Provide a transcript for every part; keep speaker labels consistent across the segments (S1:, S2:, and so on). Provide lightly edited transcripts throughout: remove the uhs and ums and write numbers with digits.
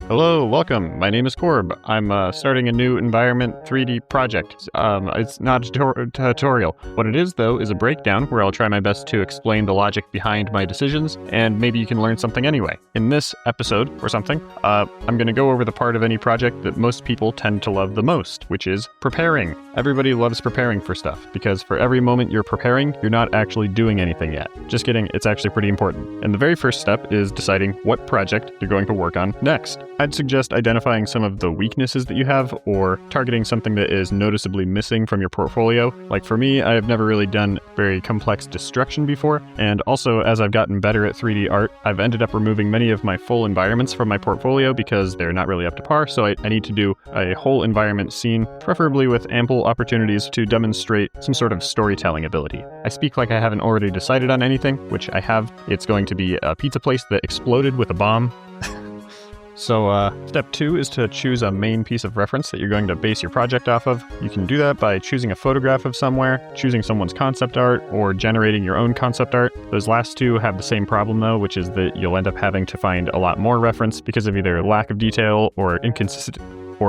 S1: Hello, welcome. My name is Corb. I'm starting a new environment 3D project. It's not a tutorial. What it is, though, is a breakdown where I'll try my best to explain the logic behind my decisions, and maybe you can learn something anyway. In this episode, or something, I'm going to go over the part of any project that most people tend to love the most, which is preparing. Everybody loves preparing for stuff, because for every moment you're preparing, you're not actually doing anything yet. Just kidding, it's actually pretty important. And the very first step is deciding what project you're going to work on next. I'd suggest identifying some of the weaknesses that you have, or targeting something that is noticeably missing from your portfolio. Like for me, I've never really done very complex destruction before, and also as I've gotten better at 3D art, I've ended up removing many of my full environments from my portfolio because they're not really up to par, so I need to do a whole environment scene, preferably with ample opportunities to demonstrate some sort of storytelling ability. I speak like I haven't already decided on anything, which I have. It's going to be a pizza place that exploded with a bomb. So step 2 is to choose a main piece of reference that you're going to base your project off of. You can do that by choosing a photograph of somewhere, choosing someone's concept art, or generating your own concept art. Those last two have the same problem though, which is that you'll end up having to find a lot more reference because of either lack of detail or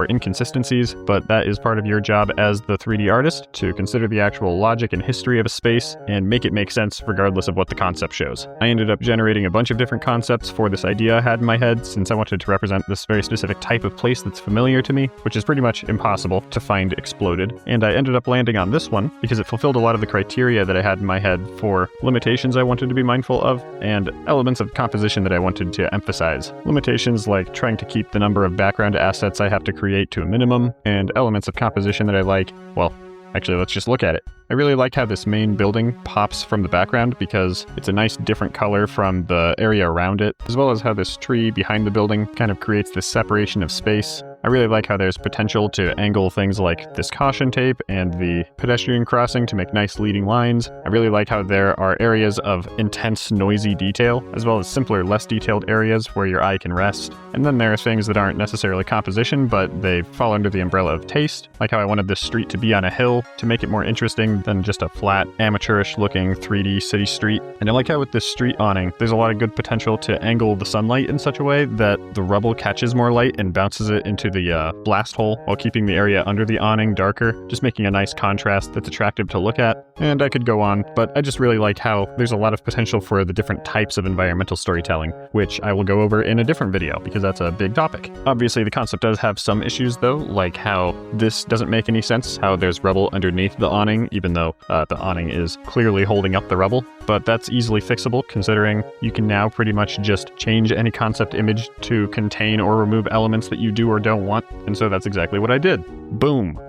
S1: inconsistencies, but that is part of your job as the 3D artist, to consider the actual logic and history of a space and make it make sense regardless of what the concept shows. I ended up generating a bunch of different concepts for this idea I had in my head, since I wanted to represent this very specific type of place that's familiar to me, which is pretty much impossible to find exploded. And I ended up landing on this one because it fulfilled a lot of the criteria that I had in my head for limitations I wanted to be mindful of and elements of composition that I wanted to emphasize. Limitations like trying to keep the number of background assets I have to create to a minimum, and elements of composition that I like, well, actually, let's just look at it. I really like how this main building pops from the background because it's a nice different color from the area around it, as well as how this tree behind the building kind of creates this separation of space. I really like how there's potential to angle things like this caution tape and the pedestrian crossing to make nice leading lines. I really like how there are areas of intense, noisy detail, as well as simpler, less detailed areas where your eye can rest. And then there are things that aren't necessarily composition, but they fall under the umbrella of taste, like how I wanted this street to be on a hill to make it more interesting than just a flat, amateurish looking 3D city street. And I like how with this street awning, there's a lot of good potential to angle the sunlight in such a way that the rubble catches more light and bounces it into the blast hole while keeping the area under the awning darker, just making a nice contrast that's attractive to look at. And I could go on, but I just really like how there's a lot of potential for the different types of environmental storytelling, which I will go over in a different video because that's a big topic. Obviously, the concept does have some issues though, like how this doesn't make any sense, how there's rubble underneath the awning, even though the awning is clearly holding up the rubble. But that's easily fixable, considering you can now pretty much just change any concept image to contain or remove elements that you do or don't want, and so that's exactly what I did. Boom!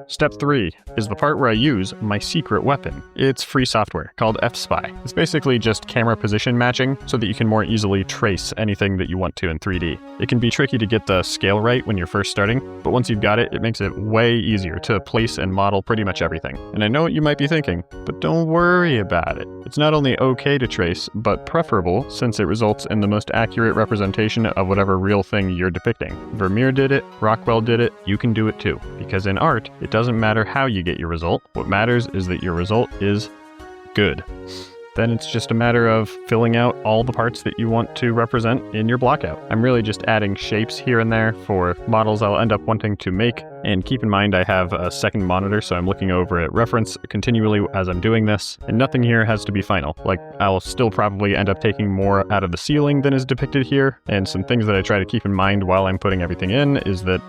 S1: Step 3 is the part where I use my secret weapon. It's free software called F-Spy. It's basically just camera position matching so that you can more easily trace anything that you want to in 3D. It can be tricky to get the scale right when you're first starting, but once you've got it, it makes it way easier to place and model pretty much everything. And I know what you might be thinking, but don't worry about it. It's not only okay to trace, but preferable since it results in the most accurate representation of whatever real thing you're depicting. Vermeer did it, Rockwell did it, you can do it too. Because in art, it doesn't matter how you get your result. What matters is that your result is good. Then it's just a matter of filling out all the parts that you want to represent in your blockout. I'm really just adding shapes here and there for models I'll end up wanting to make. And keep in mind I have a second monitor, so I'm looking over at reference continually as I'm doing this, and nothing here has to be final. Like, I'll still probably end up taking more out of the ceiling than is depicted here, and some things that I try to keep in mind while I'm putting everything in is that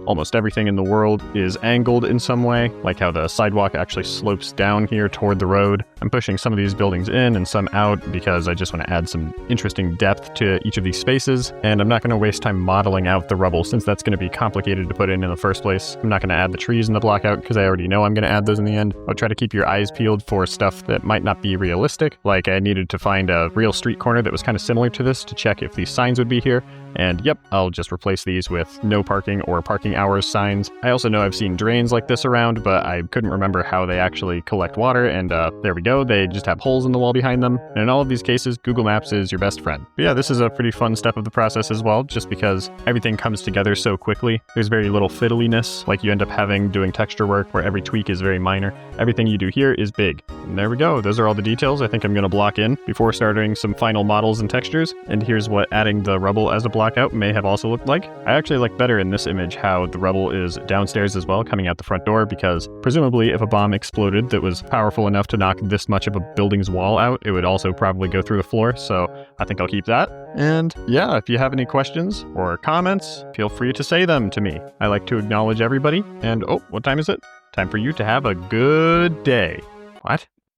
S1: almost everything in the world is angled in some way, like how the sidewalk actually slopes down here toward the road. I'm pushing some of these buildings in and some out because I just want to add some interesting depth to each of these spaces, and I'm not going to waste time modeling out the rubble since that's going to be complicated to put in the first place. I'm not going to add the trees in the blockout because I already know I'm going to add those in the end. I'll try to keep your eyes peeled for stuff that might not be realistic, like I needed to find a real street corner that was kind of similar to this to check if these signs would be here. And yep, I'll just replace these with no parking or parking hours signs. I also know I've seen drains like this around, but I couldn't remember how they actually collect water, and there we go, they just have holes in the wall behind them. And in all of these cases, Google Maps is your best friend. But yeah, this is a pretty fun step of the process as well, just because everything comes together so quickly. There's very little fiddliness like you end up having doing texture work where every tweak is very minor. Everything you do here is big. And there we go. Those are all the details I think I'm going to block in before starting some final models and textures. And here's what adding the rubble as a blockout may have also looked like. I actually like better in this image how the rubble is downstairs as well, coming out the front door, because presumably if a bomb exploded that was powerful enough to knock this much of a building's wall out, it would also probably go through the floor. So I think I'll keep that. And yeah, if you have any questions or comments, feel free to say them to me. I like to acknowledge everybody. And oh, what time is it? Time for you to have a good day. What?